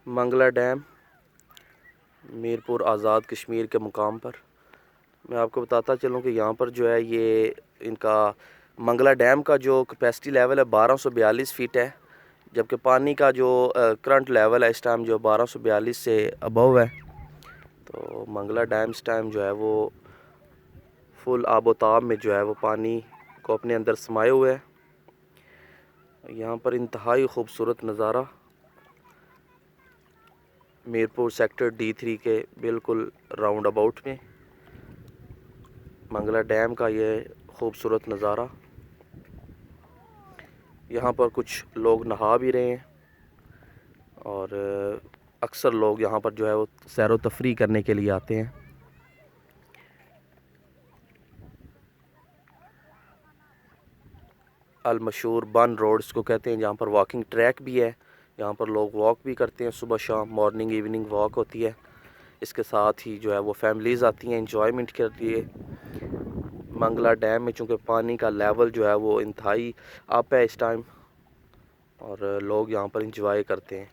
Mangla dam Mirpur Azad Kashmir के मुकाम पर। मैं आपको बताता चलूँ कि यहाँ पर जो है ये इनका मंगला डैम का जो कैपेसिटी लेवल है 1242 फीट है, जबकि पानी का जो करंट लेवल है इस टाइम जो 1242 से अबव है। तो मंगला डैम इस टाइम जो है वो फुल आबोताब में जो है वो पानी को अपने अंदर समाये हुए है। यहाँ पर इंतहाई खूबसूरत नज़ारा मीरपुर सेक्टर D3 के बिल्कुल राउंड अबाउट में मंगला डैम का ये खूबसूरत नज़ारा। यहाँ पर कुछ लोग नहा भी रहे हैं और अक्सर लोग यहाँ पर जो है वो सैर व तफरी करने के लिए आते हैं। अल मशहूर बन रोड्स को कहते हैं, जहाँ पर वॉकिंग ट्रैक भी है। यहाँ पर लोग वॉक भी करते हैं, सुबह शाम मॉर्निंग इवनिंग वॉक होती है। इसके साथ ही जो है वो फैमिलीज़ आती हैं इंजॉयमेंट के लिए। मंगला डैम में चूँकि पानी का लेवल जो है वो इंतहाई अप है इस टाइम और लोग यहाँ पर इंजॉय करते हैं।